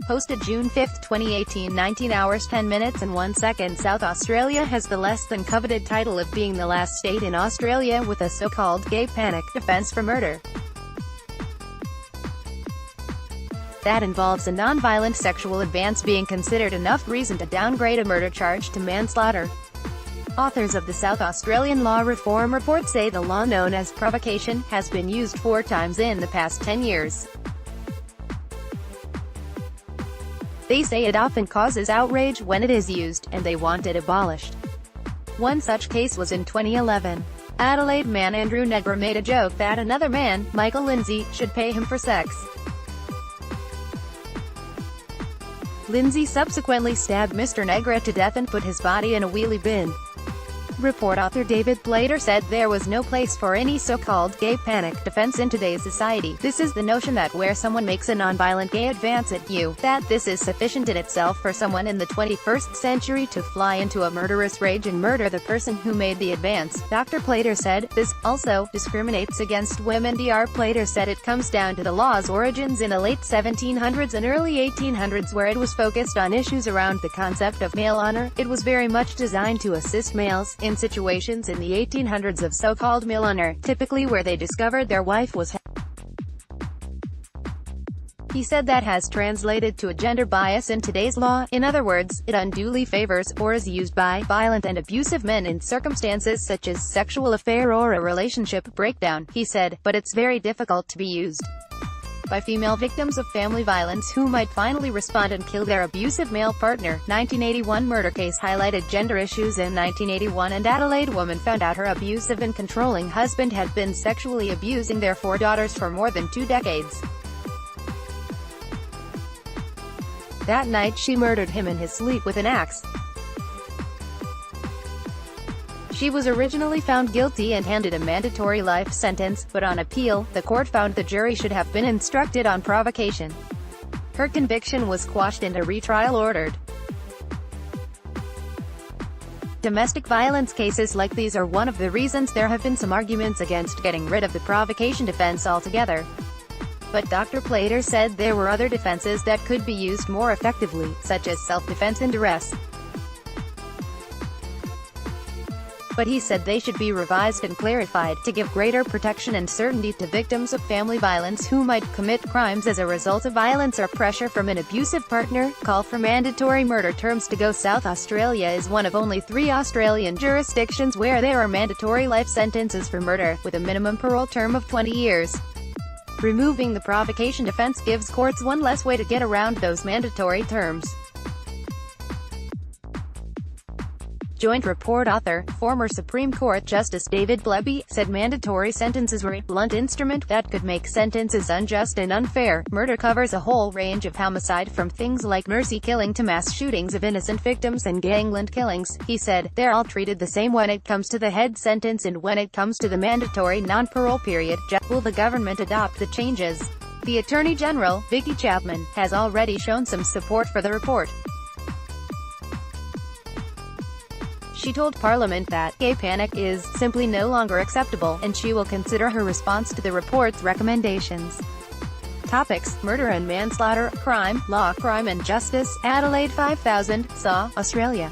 Posted June 5, 2018, 19 hours 10 minutes and 1 second. South Australia has the less-than-coveted title of being the last state in Australia with a so-called gay panic defence for murder. That involves a non-violent sexual advance being considered enough reason to downgrade a murder charge to manslaughter. Authors of the South Australian Law Reform Report say the law, known as provocation, has been used 4 times in the past 10 years. They say it often causes outrage when it is used, and they want it abolished. One such case was in 2011. Adelaide man Andrew Negra made a joke that another man, Michael Lindsay, should pay him for sex. Lindsay subsequently stabbed Mr. Negra to death and put his body in a wheelie bin. Report author David Plater said there was no place for any so-called gay panic defense in today's society. This is the notion that where someone makes a non-violent gay advance at you, that this is sufficient in itself for someone in the 21st century to fly into a murderous rage and murder the person who made the advance. Dr. Plater said, this also discriminates against women. Dr. Plater said it comes down to the law's origins in the late 1700s and early 1800s, where it was focused on issues around the concept of male honor. It was very much designed to assist males in situations in the 1800s of so-called male honor, typically where they discovered their wife was He said that has translated to a gender bias in today's law. In other words, it unduly favors, or is used by, violent and abusive men in circumstances such as sexual affair or a relationship breakdown, he said, but it's very difficult to be used by female victims of family violence who might finally respond and kill their abusive male partner. 1981 murder case highlighted gender issues. In 1981, an Adelaide woman found out her abusive and controlling husband had been sexually abusing their 4 daughters for more than 2 decades. That night she murdered him in his sleep with an axe. She was originally found guilty and handed a mandatory life sentence, but on appeal, the court found the jury should have been instructed on provocation. Her conviction was quashed and a retrial ordered. Domestic violence cases like these are one of the reasons there have been some arguments against getting rid of the provocation defense altogether. But Dr. Plater said there were other defenses that could be used more effectively, such as self-defense and duress. But he said they should be revised and clarified, to give greater protection and certainty to victims of family violence who might commit crimes as a result of violence or pressure from an abusive partner. Call for mandatory murder terms to go. South Australia is one of only 3 Australian jurisdictions where there are mandatory life sentences for murder, with a minimum parole term of 20 years. Removing the provocation defense gives courts one less way to get around those mandatory terms. Joint report author, former Supreme Court Justice David Bleby, said mandatory sentences were a blunt instrument that could make sentences unjust and unfair. Murder covers a whole range of homicide, from things like mercy killing to mass shootings of innocent victims and gangland killings. He said, they're all treated the same when it comes to the head sentence and when it comes to the mandatory non-parole period. Will the government adopt the changes? The Attorney General, Vicky Chapman, has already shown some support for the report. She told Parliament that gay panic is simply no longer acceptable, and she will consider her response to the report's recommendations. Topics: murder and manslaughter, crime, law, crime and justice. Adelaide 5000, SA, Australia.